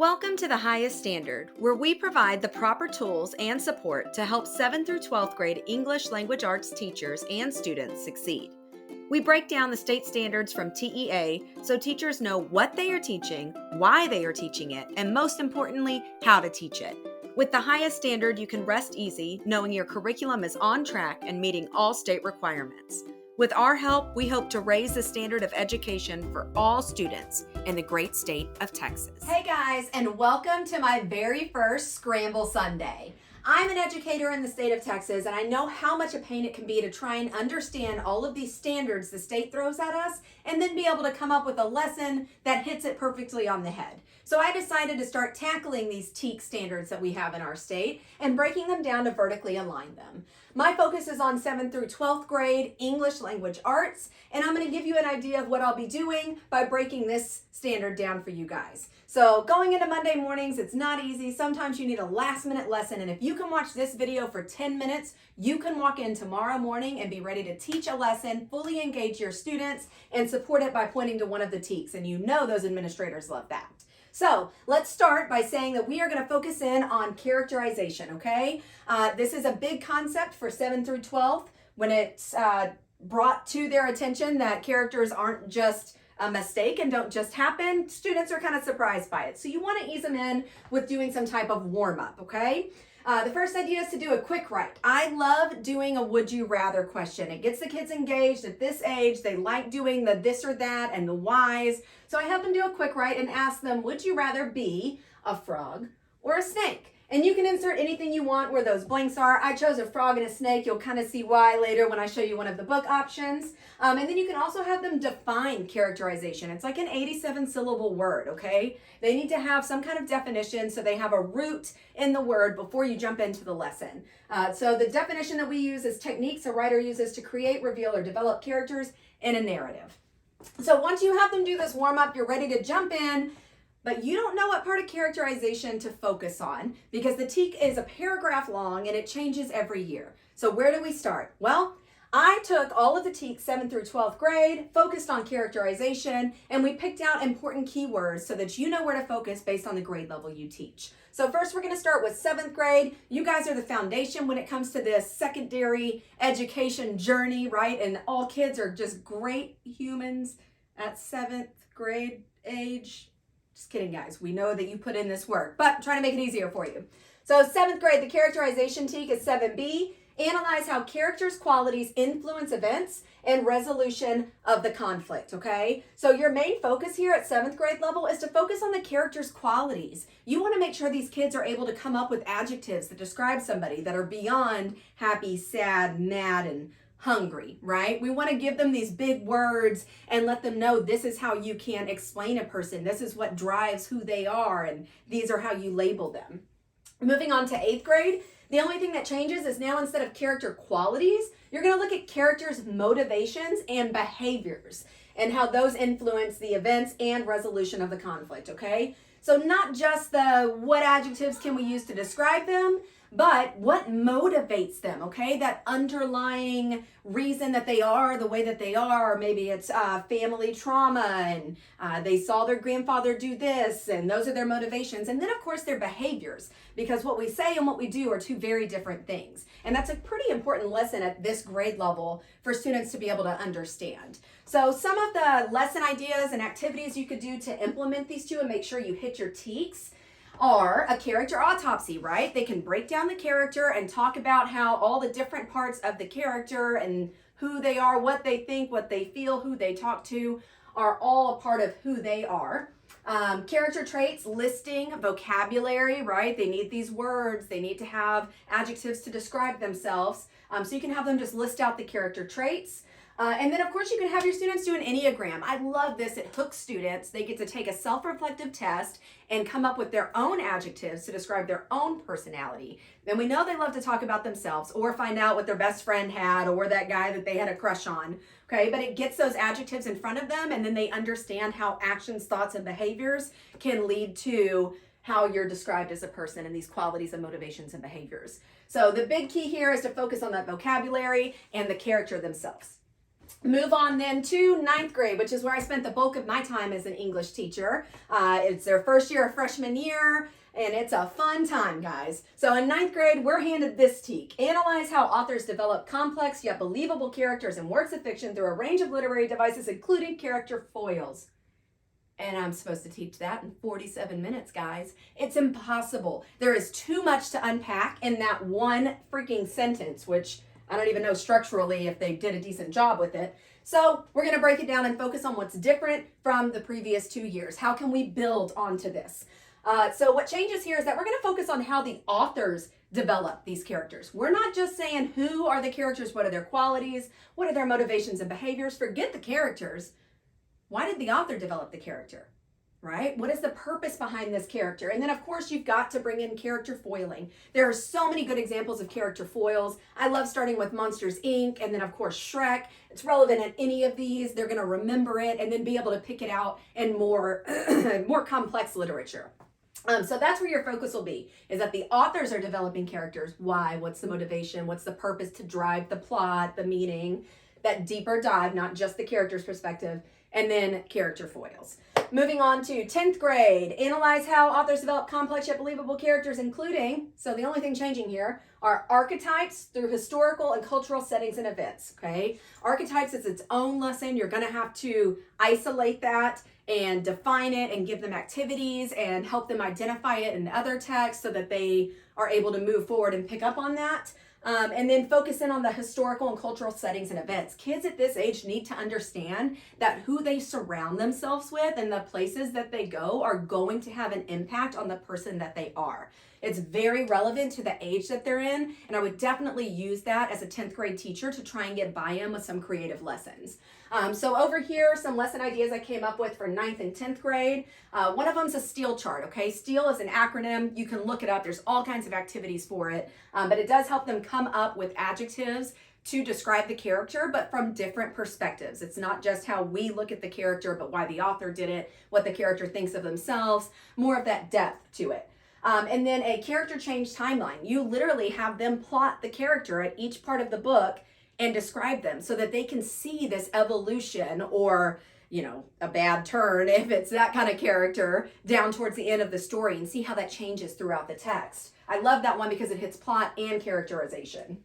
Welcome to the Highest Standard, where we provide the proper tools and support to help 7th through 12th grade English language arts teachers and students succeed. We break down the state standards from TEA so teachers know what they are teaching, why they are teaching it, and most importantly, how to teach it. With the Highest Standard, you can rest easy knowing your curriculum is on track and meeting all state requirements. With our help, we hope to raise the standard of education for all students in the great state of Texas. Hey guys, and welcome to my very first Scramble Sunday. I'm an educator in the state of Texas, and I know how much a pain it can be to try and understand all of these standards the state throws at us and then be able to come up with a lesson that hits it perfectly on the head. So I decided to start tackling these TEAC standards that we have in our state and breaking them down to vertically align them. My focus is on 7th through 12th grade English language arts, and I'm going to give you an idea of what I'll be doing by breaking this standard down for you guys. So going into Monday mornings, it's not easy. Sometimes you need a last minute lesson, and if you can watch this video for 10 minutes, you can walk in tomorrow morning and be ready to teach a lesson, fully engage your students, and support it by pointing to one of the TEACs, and you know those administrators love that. So let's start by saying that we are going to focus in on characterization, okay? This is a big concept for 7th through 12th when it's brought to their attention that characters aren't just a mistake and don't just happen. Students are kind of surprised by it. So you want to ease them in with doing some type of warm-up, okay? The first idea is to do a quick write. I love doing a would you rather question. It gets the kids engaged at this age. They like doing the this or that and the whys. So I help them do a quick write and ask them, would you rather be a frog or a snake? And you can insert anything you want where those blanks are. I chose a frog and a snake. You'll kind of see why later when I show you one of the book options. And then you can also have them define characterization. It's like an 87-syllable word, okay? They need to have some kind of definition so they have a root in the word before you jump into the lesson. So the definition that we use is techniques a writer uses to create, reveal, or develop characters in a narrative. So once you have them do this warm-up, you're ready to jump in. But you don't know what part of characterization to focus on because the TEAC is a paragraph long and it changes every year. So where do we start? Well, I took all of the TEAC 7th through 12th grade, focused on characterization, and we picked out important keywords so that you know where to focus based on the grade level you teach. So first we're going to start with 7th grade. You guys are the foundation when it comes to this secondary education journey, right? And all kids are just great humans at 7th grade age. Just kidding, guys. We know that you put in this work, but I'm trying to make it easier for you. So 7th grade, the characterization TEAC is 7B. Analyze how characters' qualities influence events and resolution of the conflict, okay? So your main focus here at 7th grade level is to focus on the characters' qualities. You want to make sure these kids are able to come up with adjectives that describe somebody that are beyond happy, sad, mad, and hungry, right? We want to give them these big words and let them know this is how you can explain a person. This is what drives who they are, and these are how you label them. Moving on to 8th grade, the only thing that changes is now instead of character qualities, you're going to look at characters' motivations and behaviors and how those influence the events and resolution of the conflict, okay? So not just the what adjectives can we use to describe them, but what motivates them, okay? That underlying reason that they are the way that they are. Maybe it's family trauma and they saw their grandfather do this and those are their motivations. And then of course their behaviors, because what we say and what we do are two very different things. And that's a pretty important lesson at this grade level for students to be able to understand. So some of the lesson ideas and activities you could do to implement these two and make sure you hit your TEACs are a character autopsy, right? They can break down the character and talk about how all the different parts of the character and who they are, what they think, what they feel, who they talk to are all a part of who they are. Character traits, listing, vocabulary, right? They need these words. They need to have adjectives to describe themselves. So you can have them just list out the character traits. And then, of course, you can have your students do an Enneagram. I love this. It hooks students. They get to take a self-reflective test and come up with their own adjectives to describe their own personality. And we know they love to talk about themselves or find out what their best friend had or that guy that they had a crush on, okay? But it gets those adjectives in front of them, and then they understand how actions, thoughts, and behaviors can lead to how you're described as a person and these qualities and motivations and behaviors. So the big key here is to focus on that vocabulary and the character themselves. Move on then to ninth grade, which is where I spent the bulk of my time as an English teacher. It's their first year of freshman year, and it's a fun time, guys. So in ninth grade, we're handed this teak. Analyze how authors develop complex yet believable characters in works of fiction through a range of literary devices, including character foils. And I'm supposed to teach that in 47 minutes, guys. It's impossible. There is too much to unpack in that one freaking sentence, which I don't even know structurally if they did a decent job with it. So we're going to break it down and focus on what's different from the previous 2 years. How can we build onto this? So what changes here is that we're going to focus on how the authors develop these characters. We're not just saying who are the characters, what are their qualities, what are their motivations and behaviors. Forget the characters. Why did the author develop the character? Right? What is the purpose behind this character? And then of course you've got to bring in character foiling. There are so many good examples of character foils. I love starting with Monsters, Inc. and then of course Shrek. It's relevant in any of these. They're going to remember it and then be able to pick it out in more, more complex literature. So that's where your focus will be, is that the authors are developing characters. Why? What's the motivation? What's the purpose to drive the plot, the meaning, that deeper dive, not just the character's perspective, and then character foils. Moving on to 10th grade, analyze how authors develop complex yet believable characters, including, so the only thing changing here are archetypes through historical and cultural settings and events, okay? Archetypes is its own lesson. You're gonna have to isolate that and define it and give them activities and help them identify it in other texts so that they are able to move forward and pick up on that. And then focus in on the historical and cultural settings and events. Kids at this age need to understand that who they surround themselves with and the places that they go are going to have an impact on the person that they are. It's very relevant to the age that they're in, and I would definitely use that as a 10th grade teacher to try and get buy-in with some creative lessons. So over here, some lesson ideas I came up with for 9th and 10th grade. One of them is a STEAL chart, okay? STEAL is an acronym. You can look it up. There's all kinds of activities for it, but it does help them come up with adjectives to describe the character, but from different perspectives. It's not just how we look at the character, but why the author did it, what the character thinks of themselves, more of that depth to it. And then a character change timeline. You literally have them plot the character at each part of the book and describe them so that they can see this evolution or, you know, a bad turn if it's that kind of character down towards the end of the story and see how that changes throughout the text. I love that one because it hits plot and characterization.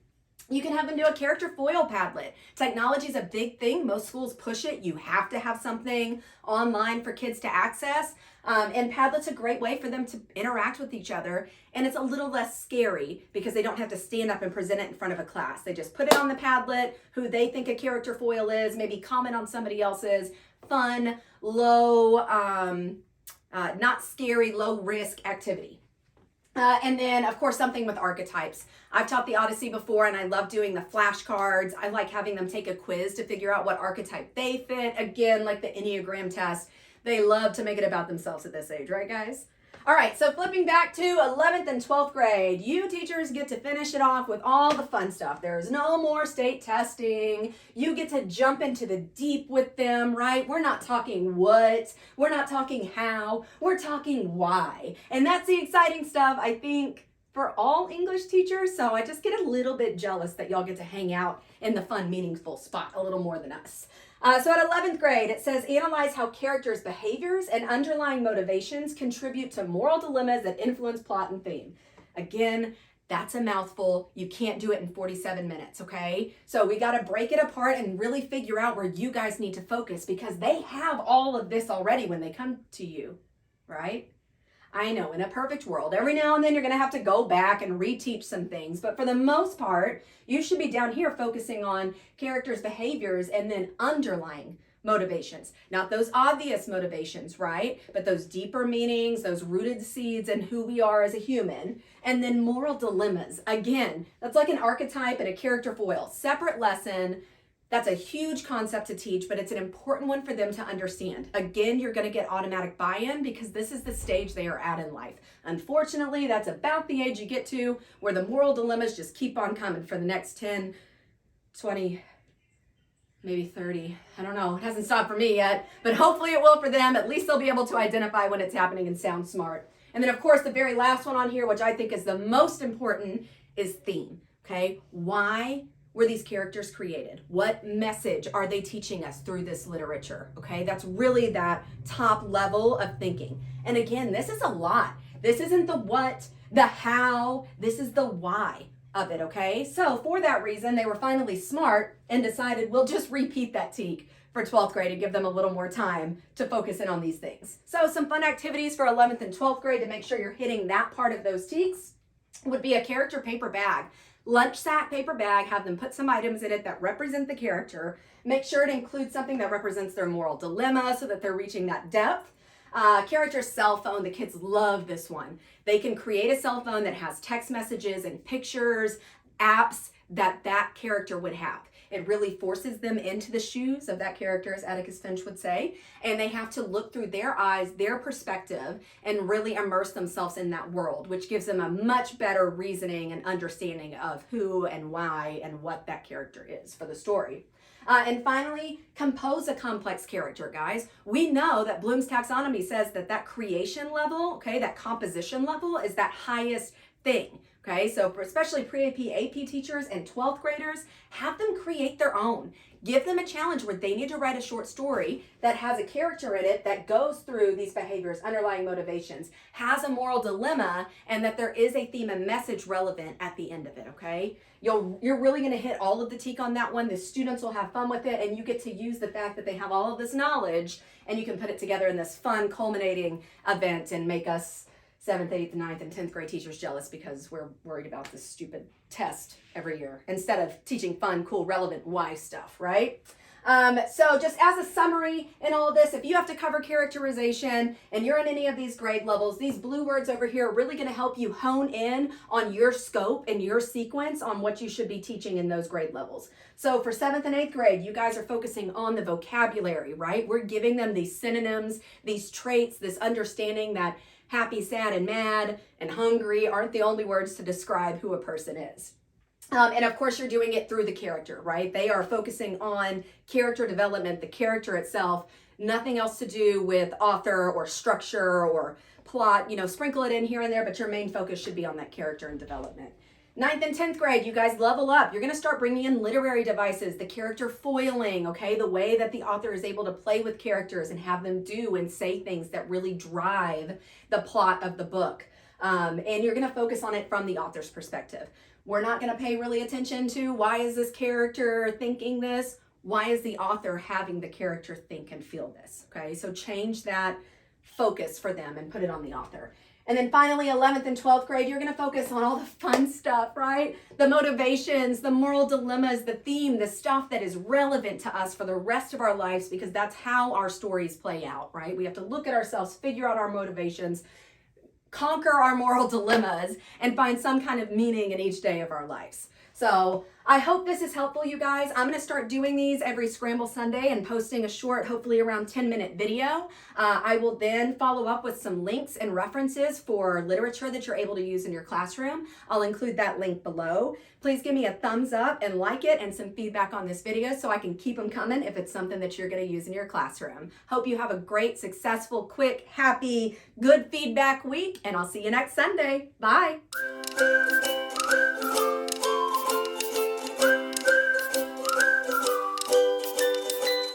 You can have them do a character foil Padlet. Technology is a big thing. Most schools push it. You have to have something online for kids to access. And Padlet's a great way for them to interact with each other. And it's a little less scary because they don't have to stand up and present it in front of a class. They just put it on the Padlet, who they think a character foil is, maybe comment on somebody else's. Fun, low, not scary, low risk activity. And then, of course, something with archetypes. I've taught the Odyssey before, and I love doing the flashcards. I like having them take a quiz to figure out what archetype they fit. Again, like the Enneagram test. They love to make it about themselves at this age, right, guys? All right, so flipping back to 11th and 12th grade, you teachers get to finish it off with all the fun stuff. There's no more state testing. You get to jump into the deep with them, right? We're not talking what, we're not talking how, we're talking why. And that's the exciting stuff, I think, for all English teachers. So I just get a little bit jealous that y'all get to hang out in the fun, meaningful spot a little more than us. So at 11th grade, it says, analyze how characters' behaviors and underlying motivations contribute to moral dilemmas that influence plot and theme. Again, that's a mouthful. You can't do it in 47 minutes, okay? So we got to break it apart and really figure out where you guys need to focus because they have all of this already when they come to you, right? I know, in a perfect world, every now and then you're going to have to go back and reteach some things. But for the most part, you should be down here focusing on characters' behaviors and then underlying motivations. Not those obvious motivations, right? But those deeper meanings, those rooted seeds in who we are as a human. And then moral dilemmas. Again, that's like an archetype and a character foil. Separate lesson. That's a huge concept to teach, but it's an important one for them to understand. Again, you're going to get automatic buy-in because this is the stage they are at in life. Unfortunately, that's about the age you get to where the moral dilemmas just keep on coming for the next 10, 20, maybe 30. I don't know. It hasn't stopped for me yet, but hopefully it will for them. At least they'll be able to identify when it's happening and sound smart. And then, of course, the very last one on here, which I think is the most important, is theme. Okay? Why were these characters created? What message are they teaching us through this literature? Okay, that's really that top level of thinking. And again, this is a lot. This isn't the what, the how, this is the why of it, okay? So for that reason, they were finally smart and decided we'll just repeat that teak for 12th grade and give them a little more time to focus in on these things. So some fun activities for 11th and 12th grade to make sure you're hitting that part of those teaks would be a character paper bag. Lunch sack paper bag, have them put some items in it that represent the character. Make sure it includes something that represents their moral dilemma so that they're reaching that depth. Character cell phone, the kids love this one. They can create a cell phone that has text messages and pictures, apps that character would have. It really forces them into the shoes of that character, as Atticus Finch would say, and they have to look through their eyes, their perspective, and really immerse themselves in that world, which gives them a much better reasoning and understanding of who and why and what that character is for the story. And finally, compose a complex character, guys. We know that Bloom's taxonomy says that creation level, okay, that composition level is that highest thing. Okay, so for especially pre-AP, AP teachers and 12th graders, have them create their own. Give them a challenge where they need to write a short story that has a character in it that goes through these behaviors, underlying motivations, has a moral dilemma, and that there is a theme and message relevant at the end of it, okay? You're really gonna hit all of the teak on that one. The students will have fun with it, and you get to use the fact that they have all of this knowledge, and you can put it together in this fun, culminating event and make us 7th, 8th, 9th, and 10th grade teachers jealous because we're worried about this stupid test every year instead of teaching fun, cool, relevant why stuff, right? So just as a summary in all of this, if you have to cover characterization and you're in any of these grade levels, these blue words over here are really going to help you hone in on your scope and your sequence on what you should be teaching in those grade levels. So for 7th and 8th grade, you guys are focusing on the vocabulary, right? We're giving them these synonyms, these traits, this understanding that happy, sad, and mad, and hungry aren't the only words to describe who a person is. And of course, you're doing it through the character, right? They are focusing on character development, the character itself, nothing else to do with author or structure or plot. Sprinkle it in here and there, but your main focus should be on that character and development. 9th and 10th grade, you guys level up. You're going to start bringing in literary devices, the character foiling, okay? The way that the author is able to play with characters and have them do and say things that really drive the plot of the book. And you're going to focus on it from the author's perspective. We're not going to pay really attention to why is this character thinking this? Why is the author having the character think and feel this, okay? So change that focus for them and put it on the author. And then finally, 11th and 12th grade, you're going to focus on all the fun stuff, right? The motivations, the moral dilemmas, the theme, the stuff that is relevant to us for the rest of our lives, because that's how our stories play out, right? We have to look at ourselves, figure out our motivations, conquer our moral dilemmas, and find some kind of meaning in each day of our lives. So I hope this is helpful, you guys. I'm going to start doing these every Scramble Sunday and posting a short, hopefully around 10-minute video. I will then follow up with some links and references for literature that you're able to use in your classroom. I'll include that link below. Please give me a thumbs up and like it and some feedback on this video so I can keep them coming if it's something that you're going to use in your classroom. Hope you have a great, successful, quick, happy, good feedback week, and I'll see you next Sunday. Bye.